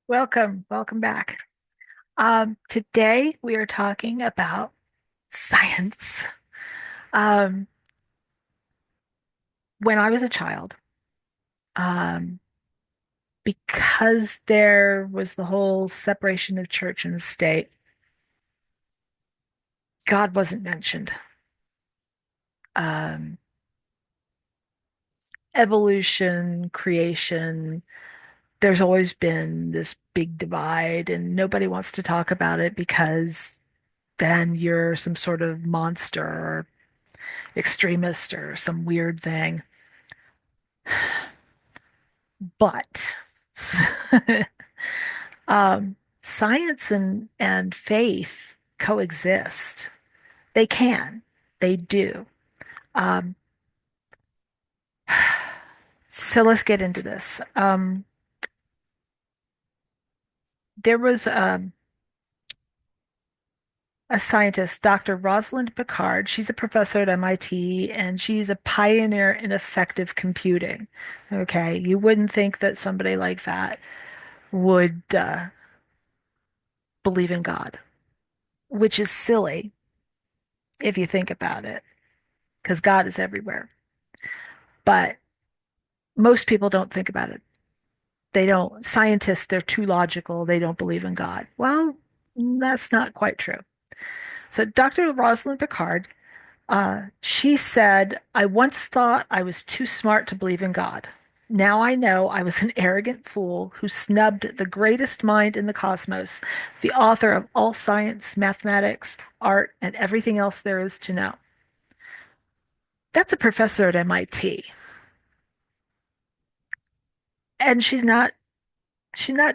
Welcome back. Today we are talking about science. Um, when I was a child, um, because there was the whole separation of church and state, God wasn't mentioned. Um, Evolution, creation, there's always been this big divide, and nobody wants to talk about it because then you're some sort of monster or extremist or some weird thing. But science and faith coexist. They can. They do. Um, so let's get into this. There was a scientist, Dr. Rosalind Picard. She's a professor at MIT, and she's a pioneer in effective computing. Okay, you wouldn't think that somebody like that would believe in God, which is silly if you think about it, because God is everywhere. But most people don't think about it. They don't, scientists, they're too logical. They don't believe in God. Well, that's not quite true. So Dr. Rosalind Picard, she said, I once thought I was too smart to believe in God. Now I know I was an arrogant fool who snubbed the greatest mind in the cosmos, the author of all science, mathematics, art, and everything else there is to know. That's a professor at MIT. And she's not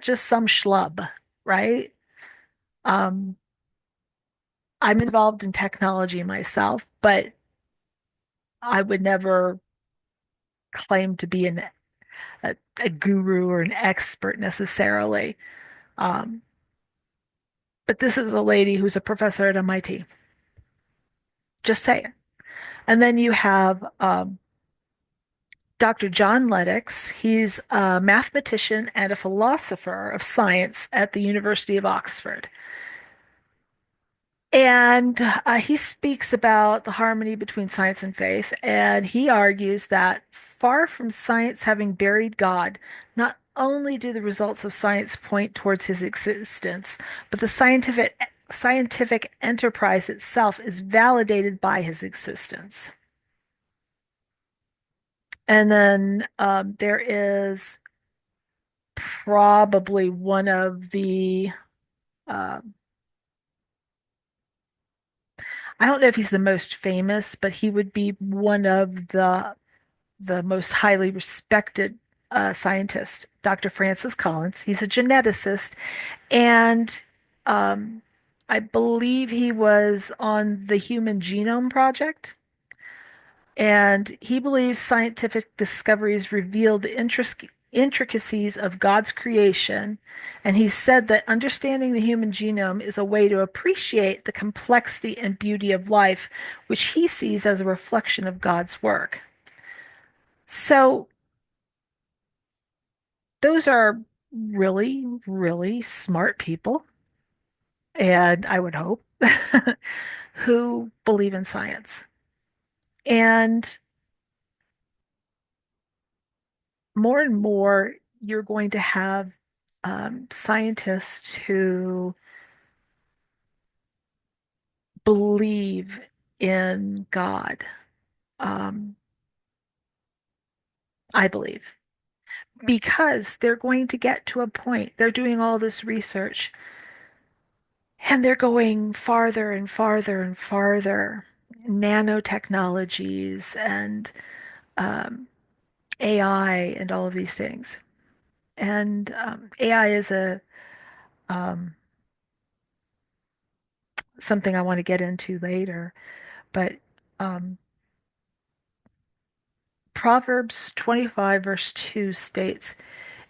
just some schlub, right? Um, I'm involved in technology myself, but I would never claim to be a guru or an expert necessarily. Um, but this is a lady who's a professor at MIT. Just saying. And then you have Dr. John Lennox. He's a mathematician and a philosopher of science at the University of Oxford. And he speaks about the harmony between science and faith, and he argues that far from science having buried God, not only do the results of science point towards his existence, but the scientific enterprise itself is validated by his existence. And then there is probably one of um I don't know if he's the most famous, but he would be one of the most highly respected scientist, Dr. Francis Collins. He's a geneticist, and um, I believe he was on the Human Genome Project. And he believes scientific discoveries reveal the intricacies of God's creation. And he said that understanding the human genome is a way to appreciate the complexity and beauty of life, which he sees as a reflection of God's work. So those are really, really smart people, and I would hope, who believe in science. And more and more, you're going to have scientists who believe in God. Um, I believe because they're going to get to a point, they're doing all this research and they're going farther and farther and farther, nanotechnologies and um, AI and all of these things. And AI is a um, something I want to get into later, but um, Proverbs 25 verse 2 states,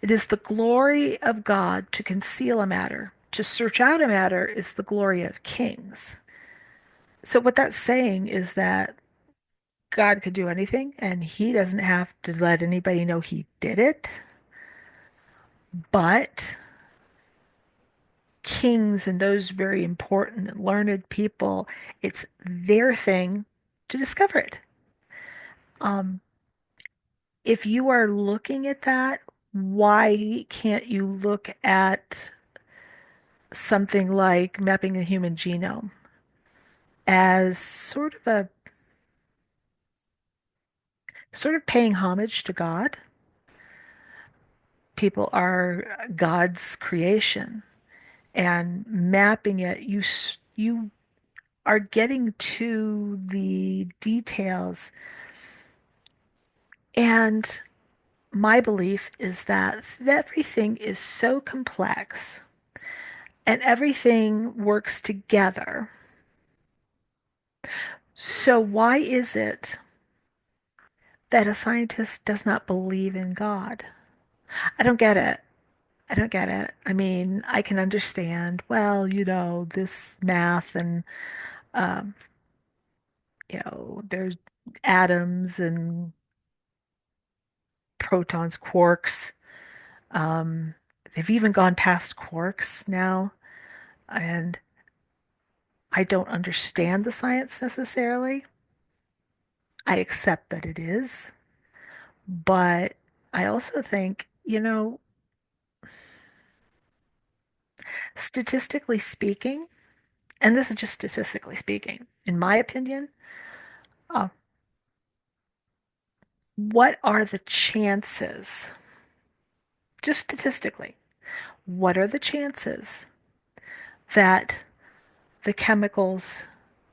"It is the glory of God to conceal a matter. To search out a matter is the glory of kings." So what that's saying is that God could do anything, and he doesn't have to let anybody know he did it. But kings and those very important and learned people, it's their thing to discover it. Um, if you are looking at that, why can't you look at something like mapping the human genome as sort of paying homage to God? People are God's creation, and mapping it, you are getting to the details. And my belief is that everything is so complex and everything works together. So why is it that a scientist does not believe in God? I don't get it. I don't get it. I mean, I can understand, well, this math and, um, there's atoms and protons, quarks. Um, they've even gone past quarks now, and I don't understand the science necessarily. I accept that it is, but I also think, statistically speaking, and this is just statistically speaking, in my opinion, uh, what are the chances, just statistically, what are the chances that the chemicals,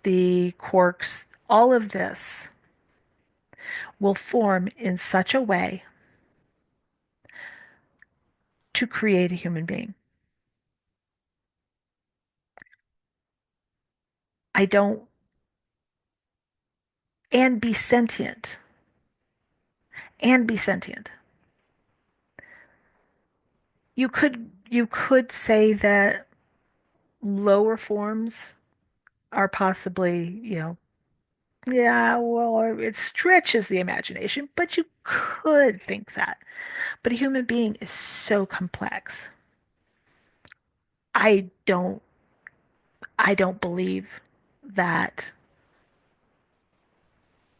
the quarks, all of this will form in such a way to create a human being? I don't, and be sentient, and be sentient. You could say that lower forms are possibly, yeah, well, it stretches the imagination, but you could think that. But a human being is so complex. I don't I don't believe that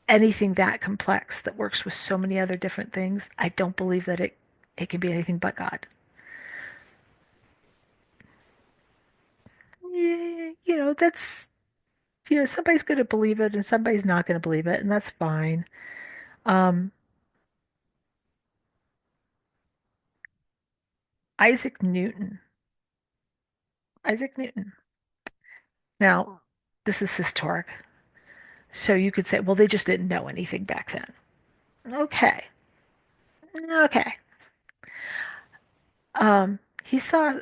anything that complex that works with so many other different things, I don't believe that it can be anything but God. Yeah, somebody's going to believe it and somebody's not going to believe it, and that's fine. Um, Isaac Newton. Isaac Newton. Now, this is historic. So you could say, well, they just didn't know anything back then. Okay. Okay. He saw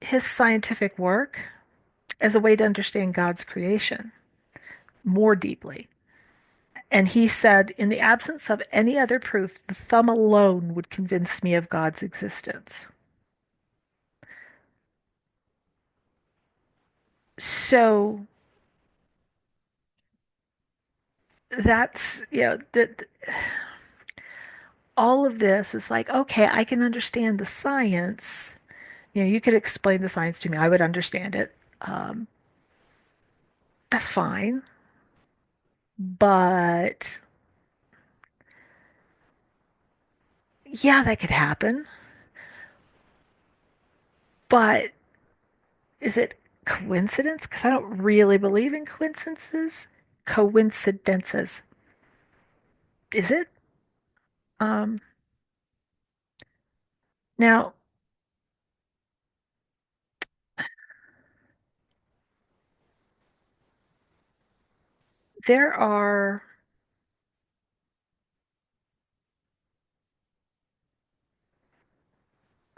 his scientific work as a way to understand God's creation more deeply. And he said, in the absence of any other proof, the thumb alone would convince me of God's existence. So that's, that all of this is like, okay, I can understand the science. You could explain the science to me. I would understand it. Um, that's fine. But yeah, that could happen. But is it coincidence? Because I don't really believe in coincidences. Coincidences. Is it? Um, now, there are,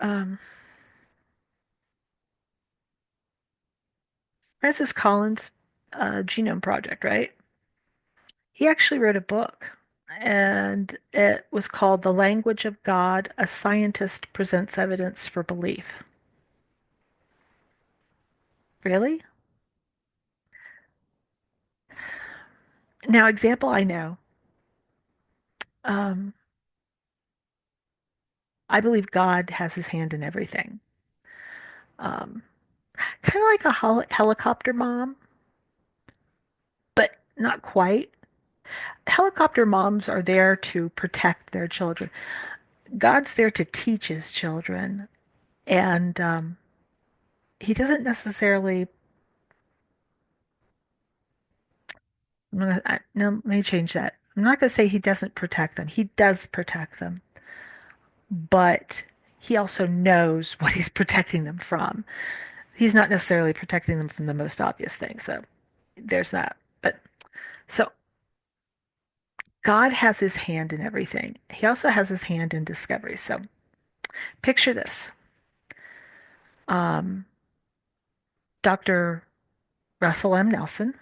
um, Francis Collins' Genome Project, right? He actually wrote a book, and it was called The Language of God: A Scientist Presents Evidence for Belief. Really? Now, example I know. Um, I believe God has his hand in everything. Um, Kind of like a helicopter mom, but not quite. Helicopter moms are there to protect their children. God's there to teach his children, and he doesn't necessarily. No, let me change that. I'm not going to say he doesn't protect them. He does protect them, but he also knows what he's protecting them from. He's not necessarily protecting them from the most obvious things. So there's that. But so God has his hand in everything. He also has his hand in discovery. So picture this. Um, Dr. Russell M. Nelson,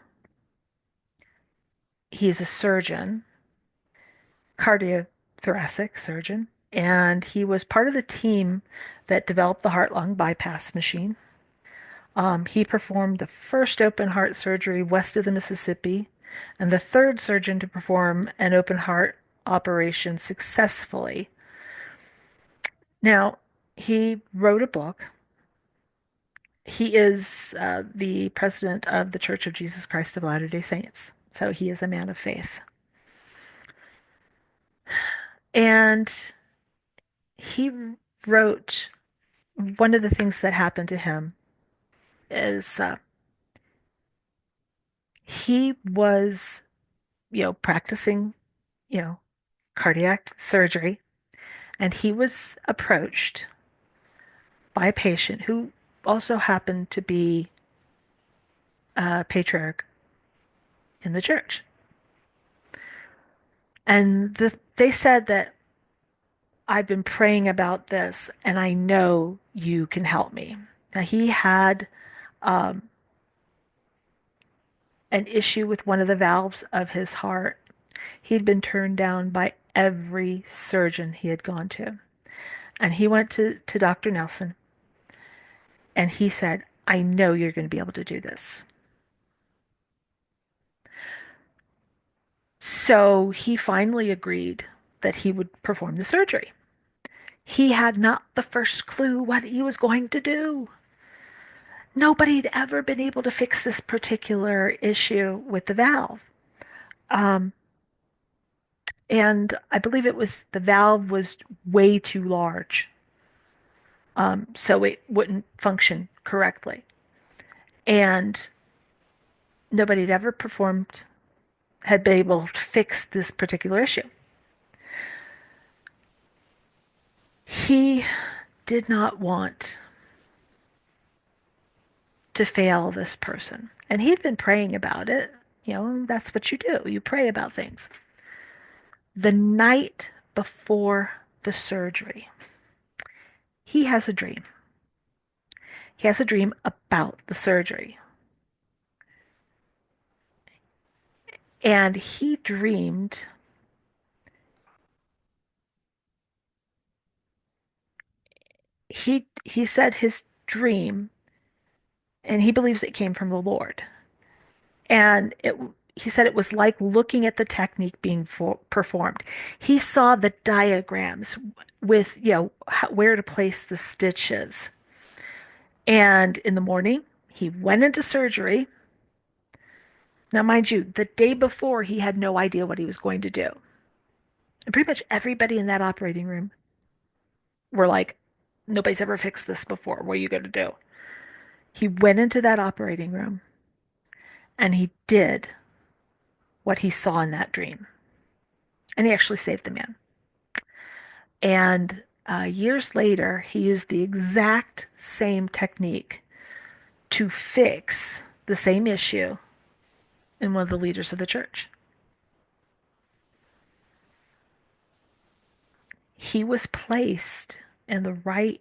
he's a surgeon, cardiothoracic surgeon, and he was part of the team that developed the heart-lung bypass machine. He performed the first open heart surgery west of the Mississippi and the third surgeon to perform an open heart operation successfully. Now, he wrote a book. He is the president of the Church of Jesus Christ of Latter-day Saints. So he is a man of faith. And he wrote one of the things that happened to him is he was, practicing, you know, cardiac surgery, and he was approached by a patient who also happened to be a patriarch in the church. And they said that I've been praying about this and I know you can help me. Now, he had um, an issue with one of the valves of his heart. He'd been turned down by every surgeon he had gone to. And he went to Dr. Nelson and he said, I know you're going to be able to do this. So he finally agreed that he would perform the surgery. He had not the first clue what he was going to do. Nobody had ever been able to fix this particular issue with the valve. Um, and I believe it was the valve was way too large, so it wouldn't function correctly. And nobody had ever had been able to fix this particular issue. He did not want to fail this person. And he'd been praying about it. That's what you do. You pray about things. The night before the surgery, he has a dream. He has a dream about the surgery. And he said his dream, and he believes it came from the Lord. And he said it was like looking at the technique being performed. He saw the diagrams with, where to place the stitches. And in the morning, he went into surgery. Now, mind you, the day before, he had no idea what he was going to do. And pretty much everybody in that operating room were like, nobody's ever fixed this before. What are you going to do? He went into that operating room and he did what he saw in that dream. And he actually saved the man. And years later, he used the exact same technique to fix the same issue in one of the leaders of the church. He was placed in the right,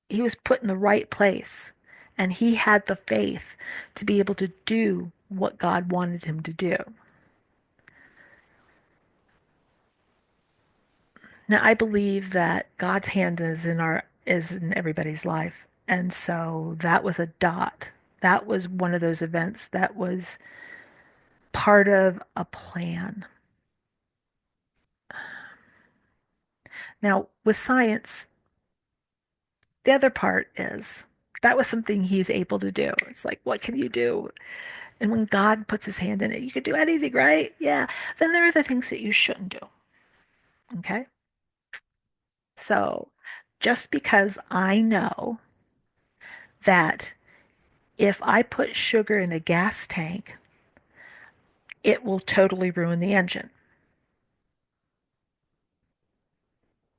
he was put in the right place, and he had the faith to be able to do what God wanted him to do. Now, I believe that God's hand is in everybody's life. And so that was a dot. That was one of those events that was part of a plan. Now, with science, the other part is That was something he's able to do. It's like, what can you do? And when God puts his hand in it, you can do anything, right? Yeah. Then there are the things that you shouldn't do. Okay. So just because I know that if I put sugar in a gas tank, it will totally ruin the engine,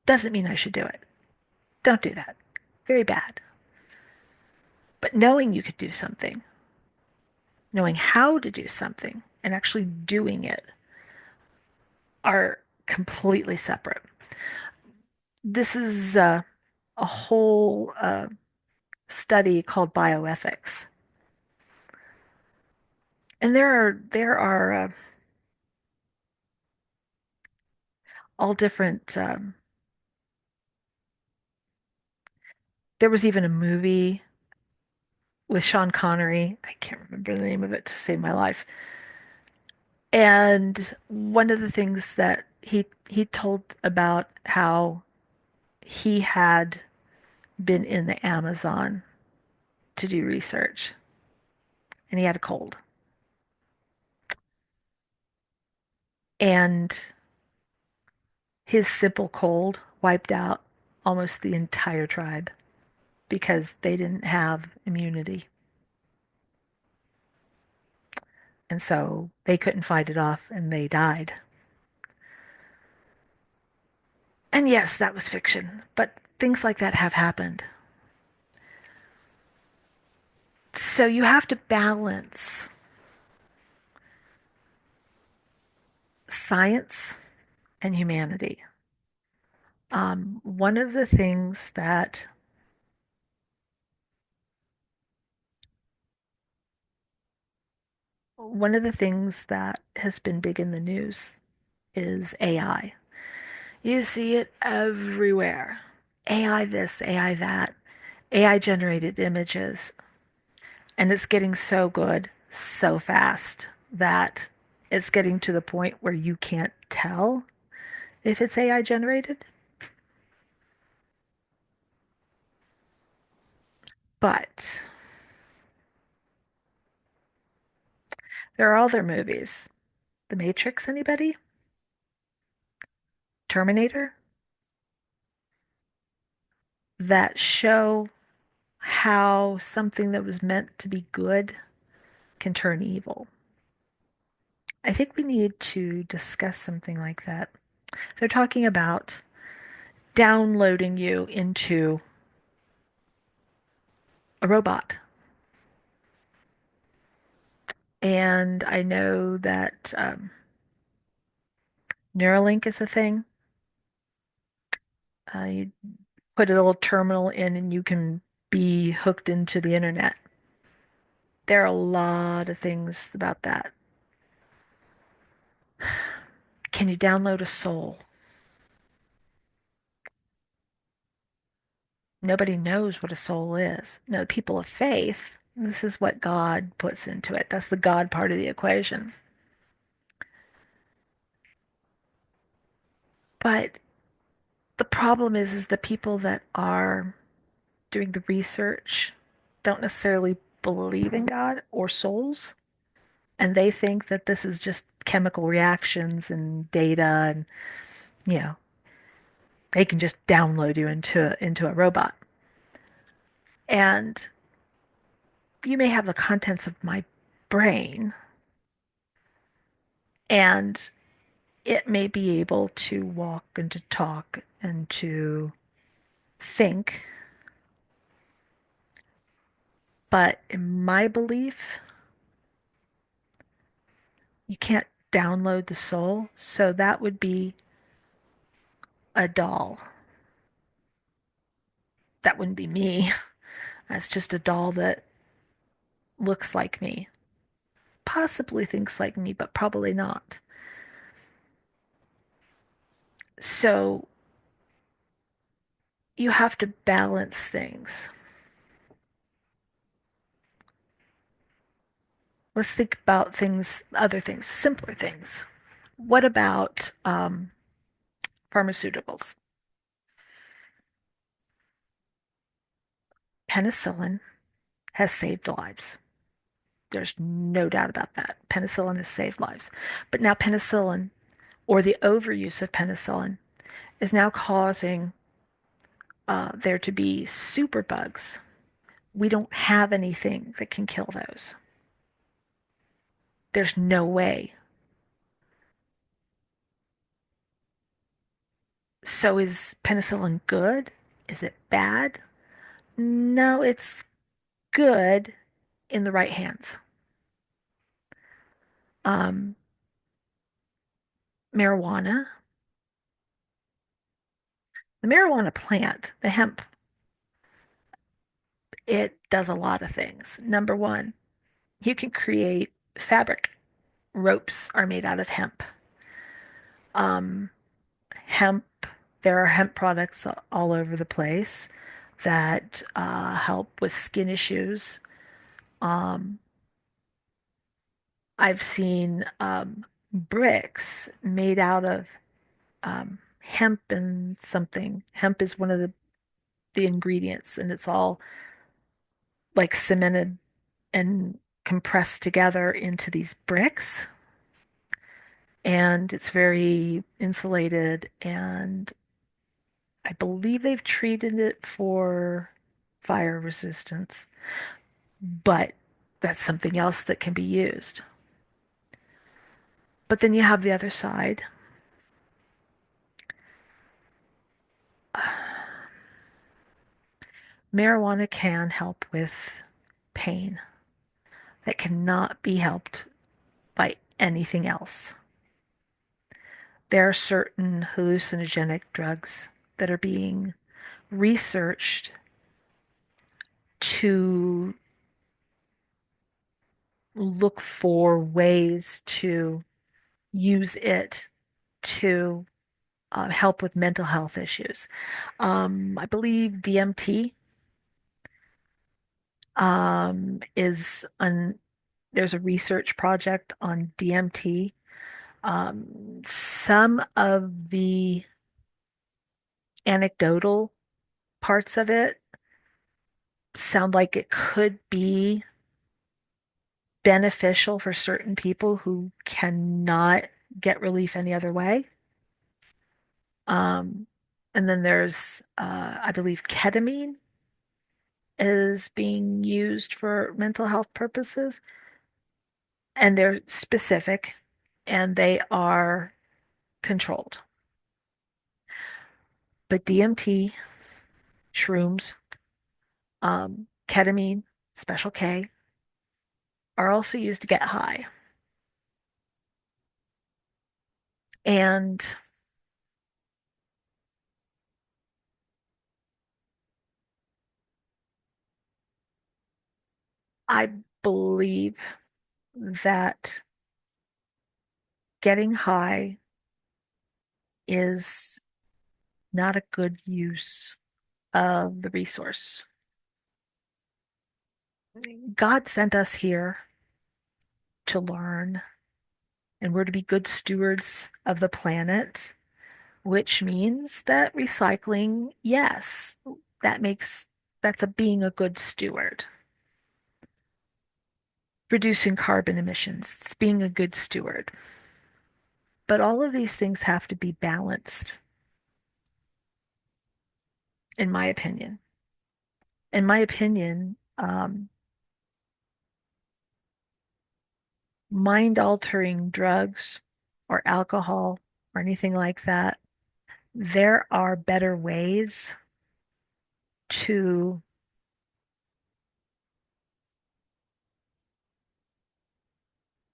doesn't mean I should do it. Don't do that. Very bad. But knowing you could do something, knowing how to do something, and actually doing it are completely separate. This is a whole study called bioethics, and there are all different. There was even a movie with Sean Connery. I can't remember the name of it to save my life. And one of the things that he told about how he had been in the Amazon to do research, and he had a cold. And his simple cold wiped out almost the entire tribe because they didn't have immunity. And so they couldn't fight it off and they died. And yes, that was fiction, but things like that have happened. So you have to balance science and humanity. One of the things that one of the things that has been big in the news is AI. You see it everywhere. AI this, AI that, AI generated images, and it's getting so good so fast that it's getting to the point where you can't tell if it's AI generated. But there are other movies. The Matrix, anybody? Terminator? That show how something that was meant to be good can turn evil. I think we need to discuss something like that. They're talking about downloading you into a robot. And I know that Neuralink is a thing. You put a little terminal in and you can be hooked into the internet. There are a lot of things about that. Can you download a soul? Nobody knows what a soul is. No, people of faith, this is what God puts into it. That's the God part of the equation. But the problem is the people that are doing the research don't necessarily believe in God or souls, and they think that this is just chemical reactions and data, and you know they can just download you into a robot. And you may have the contents of my brain, and it may be able to walk and to talk and to think, but in my belief, you can't download the soul. So that would be a doll. That wouldn't be me. That's just a doll that looks like me, possibly thinks like me, but probably not. So you have to balance things. Let's think about things, other things, simpler things. What about pharmaceuticals, penicillin has saved lives. There's no doubt about that. Penicillin has saved lives. But now penicillin, or the overuse of penicillin, is now causing there to be superbugs. We don't have anything that can kill those. There's no way. So is penicillin good? Is it bad? No, it's good in the right hands. Um, Marijuana, the marijuana plant, the hemp, it does a lot of things. Number one, you can create fabric. Ropes are made out of hemp. Um, Hemp, there are hemp products all over the place that help with skin issues. Um, I've seen bricks made out of hemp and something. Hemp is one of the ingredients, and it's all like cemented and compressed together into these bricks. And it's very insulated, and I believe they've treated it for fire resistance, but that's something else that can be used. But then you have the other side. Marijuana can help with pain that cannot be helped by anything else. There are certain hallucinogenic drugs that are being researched to look for ways to use it to help with mental health issues. I believe DMT is on, there's a research project on DMT. Some of the anecdotal parts of it sound like it could be beneficial for certain people who cannot get relief any other way. Um, and then there's, I believe, ketamine is being used for mental health purposes, and they're specific and they are controlled. But DMT, shrooms, ketamine, Special K, are also used to get high. And I believe that getting high is not a good use of the resource. God sent us here to learn, and we're to be good stewards of the planet, which means that recycling, yes, that makes that's a being a good steward. Reducing carbon emissions, it's being a good steward. But all of these things have to be balanced, in my opinion. In my opinion, mind-altering drugs or alcohol or anything like that, there are better ways to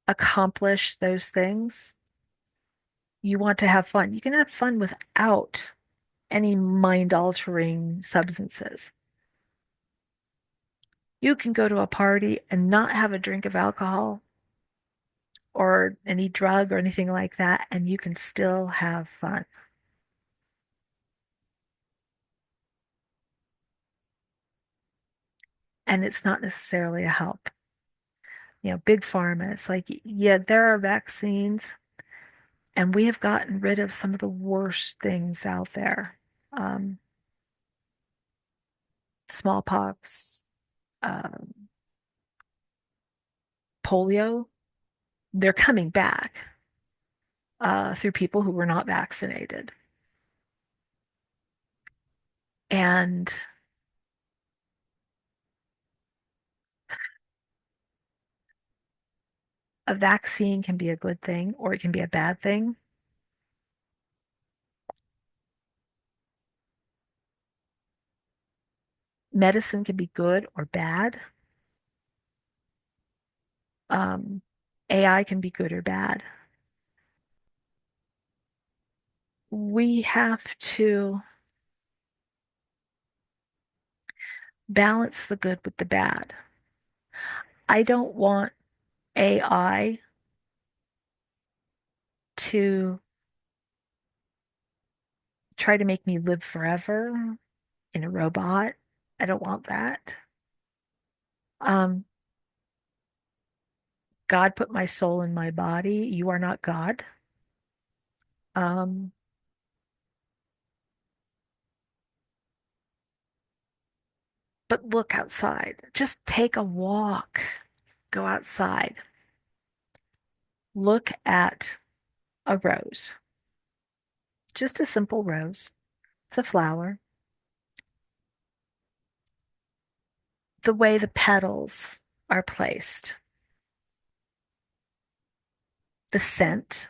accomplish those things. You want to have fun. You can have fun without any mind-altering substances. You can go to a party and not have a drink of alcohol or any drug or anything like that, and you can still have fun. And it's not necessarily a help. Big pharma, it's like, yeah, there are vaccines, and we have gotten rid of some of the worst things out there. Um, smallpox, um, polio, they're coming back through people who were not vaccinated. And a vaccine can be a good thing or it can be a bad thing. Medicine can be good or bad. Um, AI can be good or bad. We have to balance the good with the bad. I don't want AI to try to make me live forever in a robot. I don't want that. Um, God put my soul in my body. You are not God. Um, but look outside. Just take a walk. Go outside. Look at a rose. Just a simple rose. It's a flower. The way the petals are placed, the scent,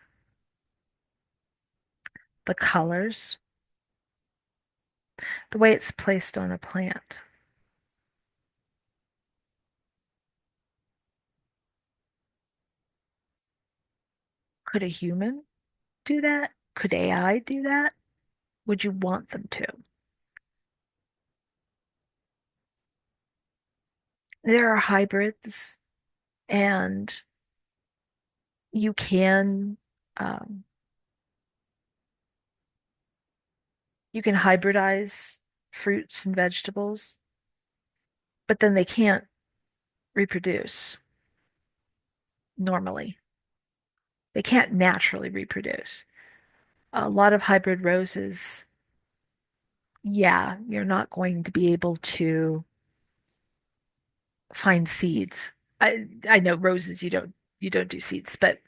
the colors, the way it's placed on a plant. Could a human do that? Could AI do that? Would you want them to? There are hybrids, and you can um, you can hybridize fruits and vegetables, but then they can't reproduce normally. They can't naturally reproduce. A lot of hybrid roses, yeah, you're not going to be able to find seeds. I know roses you don't do seeds, but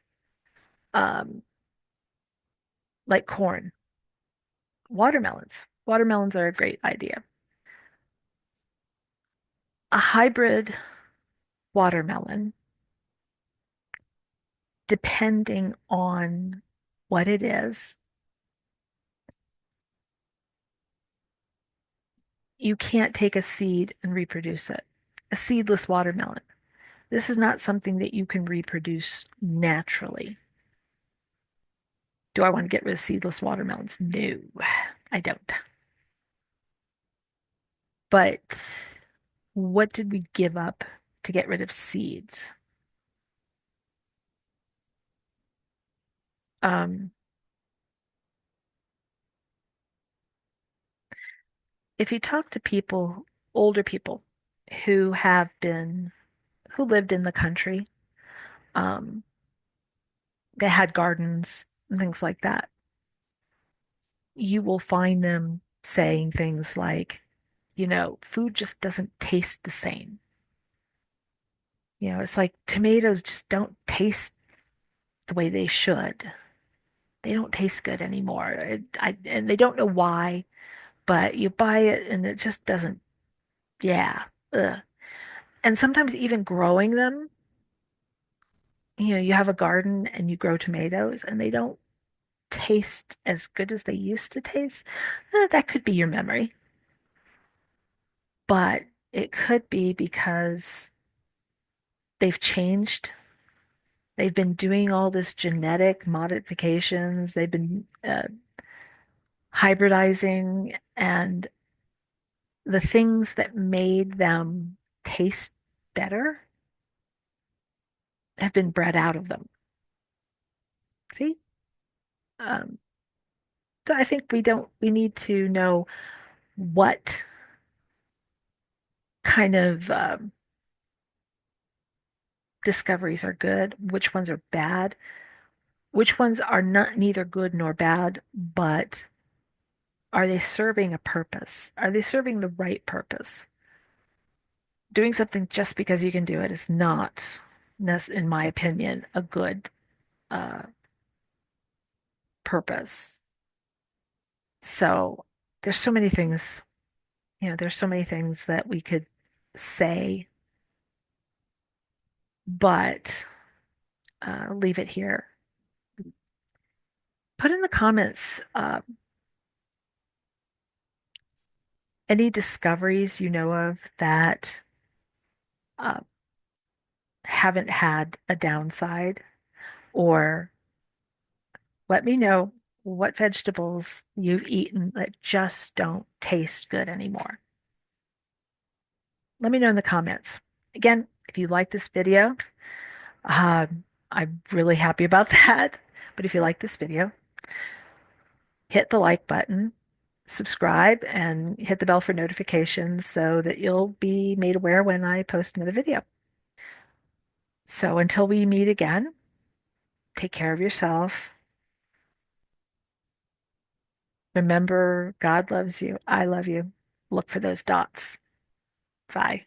um like corn, watermelons. Watermelons are a great idea. A hybrid watermelon, depending on what it is, you can't take a seed and reproduce it. A seedless watermelon. This is not something that you can reproduce naturally. Do I want to get rid of seedless watermelons? No, I don't. But what did we give up to get rid of seeds? Um, if you talk to people, older people who who lived in the country, um, they had gardens and things like that, you will find them saying things like, food just doesn't taste the same. It's like tomatoes just don't taste the way they should. They don't taste good anymore. And they don't know why, but you buy it and it just doesn't, yeah. Ugh. And sometimes even growing them, you have a garden and you grow tomatoes and they don't taste as good as they used to taste. That could be your memory, but it could be because they've changed. They've been doing all this genetic modifications. They've been hybridizing, and the things that made them taste better have been bred out of them. See? Um, so I think we need to know what kind of discoveries are good, which ones are bad, which ones are not neither good nor bad, but are they serving a purpose? Are they serving the right purpose? Doing something just because you can do it is not, in my opinion, a good uh, purpose. So there's so many things, there's so many things that we could say, but leave it here. Put in the comments any discoveries you know of that uh, haven't had a downside, or let me know what vegetables you've eaten that just don't taste good anymore. Let me know in the comments. Again, if you like this video, I'm really happy about that. But if you like this video, hit the like button, subscribe, and hit the bell for notifications so that you'll be made aware when I post another video. So until we meet again, take care of yourself. Remember, God loves you. I love you. Look for those dots. Bye.